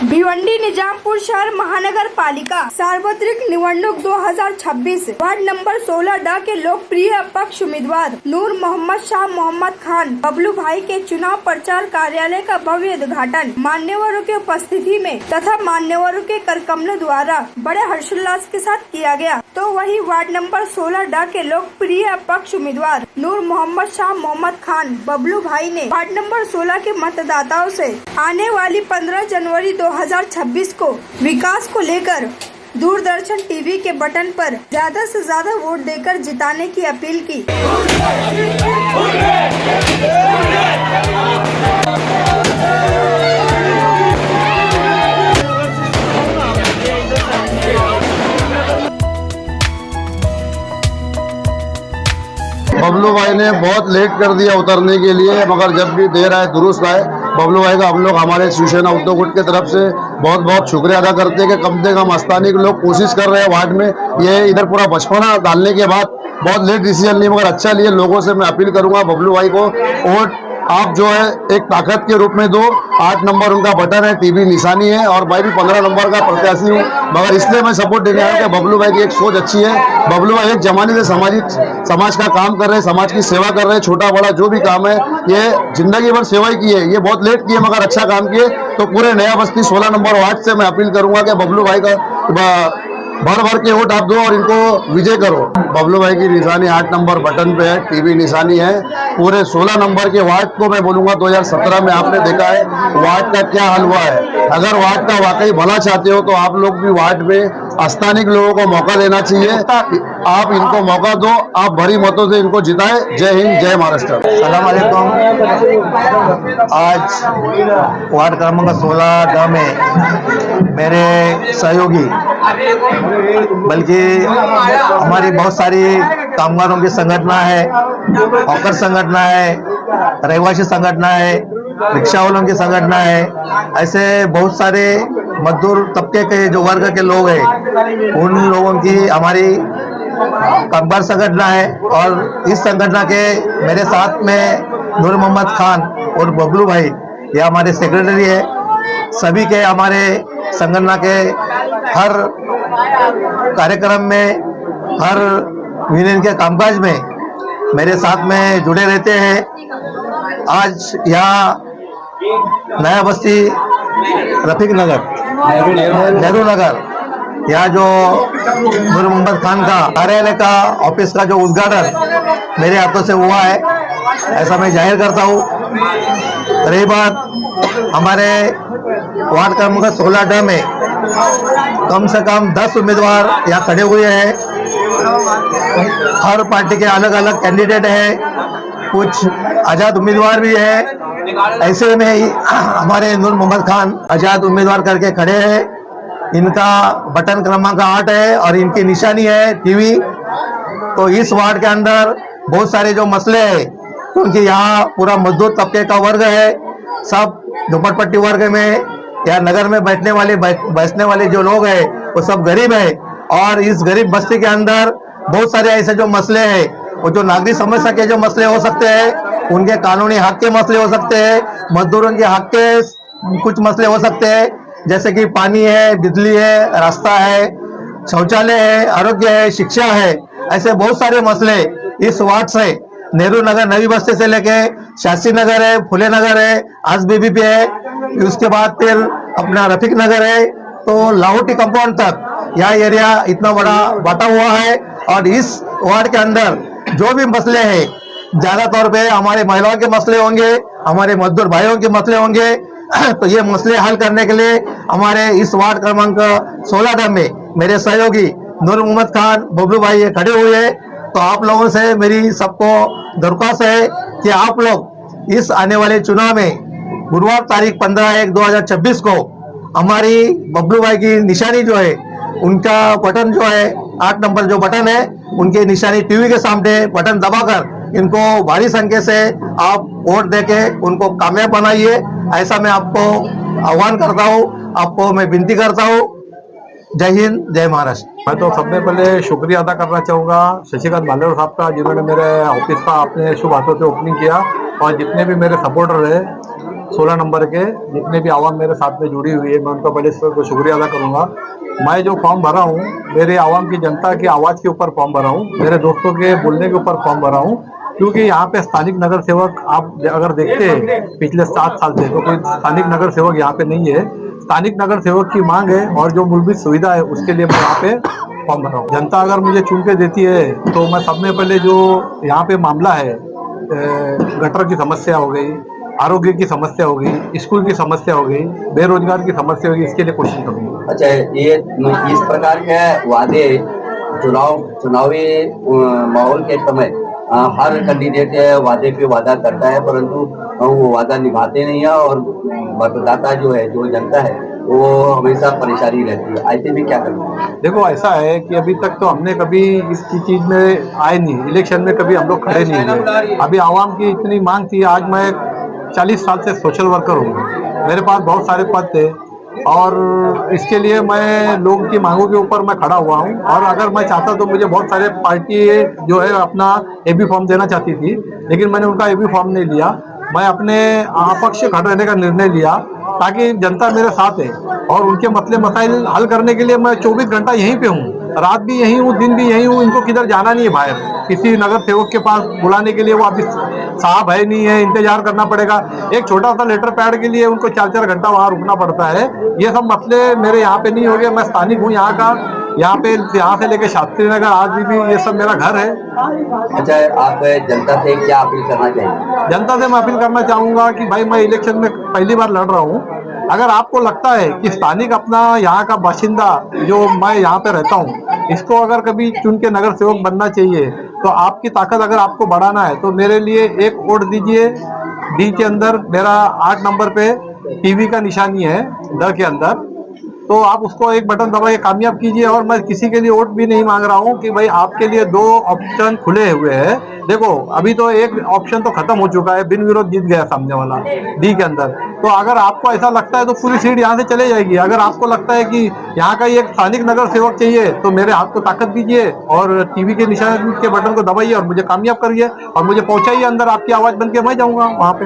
भिवंडी निजामपुर शहर महानगर पालिका सार्वत्रिक निवडणूक 2026 वार्ड नंबर 16 के लोकप्रिय अपक्ष उम्मीदवार नूर मोहम्मद शाह मोहम्मद खान बबलू भाई के चुनाव प्रचार कार्यालय का भव्य उद्घाटन मान्यवरों की उपस्थिति में तथा मान्यवरों के करकमलों द्वारा बड़े हर्षोल्लास के साथ किया गया। तो वही वार्ड नंबर 16 के लोकप्रिय अपक्ष उम्मीदवार नूर मोहम्मद शाह मोहम्मद खान बबलू भाई ने वार्ड नंबर 16 के मतदाताओं से आने वाली 15 जनवरी 2026 को विकास को लेकर दूरदर्शन टीवी के बटन पर ज्यादा से ज्यादा वोट देकर जिताने की अपील की। बबलू भाई ने बहुत लेट कर दिया उतरने के लिए, मगर जब भी देर आए दुरुस्त आए। बबलू भाई का हम लोग हमारे शिवसेना उद्धव गुट की तरफ से बहुत बहुत शुक्रिया अदा करते हैं कि कम से कम स्थानीय के लोग कोशिश कर रहे हैं वार्ड में। ये इधर पूरा बचपना डालने के बाद बहुत लेट डिसीजन लिए, मगर अच्छा लिए। लोगों से मैं अपील करूंगा बबलू भाई को वोट आप जो है एक ताकत के रूप में दो। 8 नंबर उनका बटन है, टीवी निशानी है, और मैं भी 15 नंबर का प्रत्याशी हूँ, मगर इसलिए मैं सपोर्ट देने आया कि बबलू भाई की एक सोच अच्छी है। बबलू भाई एक जमाने से समाज का काम कर रहे हैं, समाज की सेवा कर रहे हैं। छोटा बड़ा जो भी काम है ये जिंदगी भर सेवा ही की है। ये बहुत लेट किए मगर अच्छा काम किए। तो पूरे नया बस्ती 16 नंबर वार्ड से मैं अपील करूंगा कि बबलू भाई का भर भर के वोट आप दो और इनको विजय करो। बबलू भाई की निशानी 8 नंबर बटन पे है, टीवी निशानी है। पूरे 16 नंबर के वार्ड को मैं बोलूंगा 2017 में आपने देखा है वार्ड का क्या हाल हुआ है। अगर वार्ड का वाकई भला चाहते हो तो आप लोग भी वार्ड में स्थानीय लोगों को मौका देना चाहिए। आप इनको मौका दो, आप भरी मतों से इनको जिताए। जय हिंद, जय महाराष्ट्र। सलाम अलैकुम। आज वार्ड क्रमांक 16 में मेरे सहयोगी बल्कि हमारी बहुत सारी कामगारों की संगठना है, हॉकर संगठना है, रहवासी संगठना है, रिक्शा वालों की संगठना है। ऐसे बहुत सारे मजदूर तबके के जो वर्ग के लोग हैं उन लोगों की हमारी कामगार संगठना है। और इस संगठना के मेरे साथ में नूर मोहम्मद खान और बबलू भाई ये हमारे सेक्रेटरी है। सभी के हमारे संगठना के हर कार्यक्रम में, हर यूनियन के कामकाज में मेरे साथ में जुड़े रहते हैं। आज यहाँ नया बस्ती रफीक नगर, नेहरू नगर, यहाँ जो नूर मोहम्मद खान का कार्यालय का ऑफिस का जो उद्घाटन मेरे हाथों से हुआ है, ऐसा मैं जाहिर करता हूँ। रही बात हमारे वार्ड क्रमांक 16 में कम से कम 10 उम्मीदवार यहाँ खड़े हुए हैं। हर पार्टी के अलग अलग कैंडिडेट हैं, कुछ आजाद उम्मीदवार भी है। ऐसे में ही हमारे नूर मोहम्मद खान आजाद उम्मीदवार करके खड़े हैं। इनका बटन क्रमांक 8 है और इनकी निशानी है टीवी। तो इस वार्ड के अंदर बहुत सारे जो मसले हैं, क्योंकि यहाँ पूरा मजदूर तबके का वर्ग है, सब झोपड़पट्टी वर्ग में या नगर में बसने वाले जो लोग हैं वो सब गरीब है। और इस गरीब बस्ती के अंदर बहुत सारे ऐसे जो मसले हैं, वो जो नागरिक समस्या के जो मसले हो सकते हैं, उनके कानूनी हक के मसले हो सकते हैं, मजदूरों के हक के कुछ मसले हो सकते हैं, जैसे कि पानी है, बिजली है, रास्ता है, शौचालय है, आरोग्य है, शिक्षा है। ऐसे बहुत सारे मसले इस वार्ड से नेहरू नगर नवी बस्ती से लेके शास्त्री नगर है, फुले नगर है, आज बीबी पे है, उसके बाद फिर अपना रफीक नगर है, तो लाहौटी कंपाउंड तक यह एरिया इतना बड़ा बांटा हुआ है। और इस वार्ड के अंदर जो भी मसले हैं, ज्यादा तौर पे हमारे महिलाओं के मसले होंगे, हमारे मजदूर भाइयों के मसले होंगे। तो ये मसले हल करने के लिए हमारे इस वार्ड क्रमांक 16 में मेरे सहयोगी नूर मोहम्मद खान बबलू भाई ये खड़े हुए हैं। तो आप लोगों से मेरी सबको दरख्वास्त है कि आप लोग इस आने वाले चुनाव में गुरुवार तारीख 15/1/2026 को हमारी बबलू भाई की निशानी जो है, उनका बटन जो है 8 नंबर जो बटन है, उनकी निशानी टीवी के सामने बटन दबाकर इनको भारी संख्या से आप वोट देके उनको कामयाब बनाइए। ऐसा मैं आपको आह्वान करता हूँ, आपको मैं विनती करता हूँ। जय हिंद, जय महाराष्ट्र। मैं तो सबसे पहले शुक्रिया अदा करना चाहूँगा शशिकांत भालेर साहब का, जिन्होंने मेरे ऑफिस का अपने शुभ हाथों से ओपनिंग किया, और जितने भी मेरे सपोर्टर है 16 नंबर के, जितने भी आवाम मेरे साथ में जुड़ी हुई है, मैं उनका पहले से शुक्रिया अदा करूँगा। मैं जो फॉर्म भरा हूँ, मेरे आवाम की जनता की आवाज़ के ऊपर फॉर्म भरा हूँ, मेरे दोस्तों के बोलने के ऊपर फॉर्म भरा हूँ, क्योंकि यहाँ पे स्थानिक नगर सेवक आप अगर देखते हैं पिछले 7 साल से, तो कोई स्थानिक नगर सेवक यहाँ पे नहीं है। स्थानिक नगर सेवक की मांग है और जो मूलभूत सुविधा है उसके लिए मैं यहाँ पे फॉर्म भरा हूँ। जनता अगर मुझे चुन के देती है तो मैं सब में पहले जो यहाँ पे मामला है, गटर की समस्या हो गई, आरोग्य की समस्या हो गई, स्कूल की समस्या हो गई, बेरोजगार की समस्या होगी, इसके लिए कोशिश करूँगा। अच्छा, ये इस प्रकार के वादे चुनावी माहौल के समय हर कैंडिडेट वादे पे वादा करता है, परंतु वो वादा निभाते नहीं है, और मतदाता जो है, जो जनता है, वो हमेशा परेशानी रहती है। ऐसे में क्या करना? देखो, ऐसा है कि अभी तक तो हमने कभी इस चीज में आए नहीं, इलेक्शन में कभी हम लोग खड़े नहीं हुए। अभी आवाम की इतनी मांग थी। आज मैं 40 साल से सोशल वर्कर हूँ, मेरे पास बहुत सारे पद थे, और इसके लिए मैं लोगों की मांगों के ऊपर मैं खड़ा हुआ हूँ। और अगर मैं चाहता तो मुझे बहुत सारे पार्टी जो है अपना एबी फॉर्म देना चाहती थी, लेकिन मैंने उनका एबी फॉर्म नहीं लिया। मैं अपने अपक्ष खड़े रहने का निर्णय लिया, ताकि जनता मेरे साथ है, और उनके मसले मसाइल हल करने के लिए मैं 24 घंटा यहीं पे हूँ, रात भी यहीं हूँ, दिन भी यहीं हूँ। इनको किधर जाना नहीं है बाहर, किसी नगर सेवक के पास बुलाने के लिए वो अभी साहब है नहीं है, इंतजार करना पड़ेगा। एक छोटा सा लेटर पैड के लिए उनको 4-4 घंटा वहाँ रुकना पड़ता है। ये सब मसले मेरे यहाँ पे नहीं हो गए। मैं स्थानिक हूँ यहाँ का, यहाँ से लेके शास्त्री नगर आज भी ये सब मेरा घर है। अच्छा, आप जनता से क्या अपील करना चाहिए? जनता से मैं अपील करना चाहूँगा कि भाई, मैं इलेक्शन में पहली बार लड़ रहा हूँ। अगर आपको लगता है कि स्थानिक अपना यहाँ का बाशिंदा, जो मैं यहाँ पे रहता हूँ, इसको अगर कभी चुन के नगर सेवक बनना चाहिए, तो आपकी ताकत अगर आपको बढ़ाना है तो मेरे लिए एक वोट दीजिए। डी के अंदर मेरा 8 नंबर पे टीवी का निशानी है, ड के अंदर, तो आप उसको एक बटन दबा के कामयाब कीजिए। और मैं किसी के लिए वोट भी नहीं मांग रहा हूँ कि भाई, आपके लिए 2 ऑप्शन खुले हुए हैं। देखो, अभी तो एक ऑप्शन तो खत्म हो चुका है, बिन विरोध जीत गया सामने वाला डी के अंदर। तो अगर आपको ऐसा लगता है तो पूरी सीट यहाँ से चले जाएगी। अगर आपको लगता है कि यहाँ का एक स्थानिक नगर सेवक चाहिए, तो मेरे हाथ को ताकत दीजिए और टीवी के निशान के बटन को दबाइए और मुझे कामयाब करिए, और मुझे पहुंचाइए अंदर। आपकी आवाज बन के मैं जाऊँगा वहाँ पे।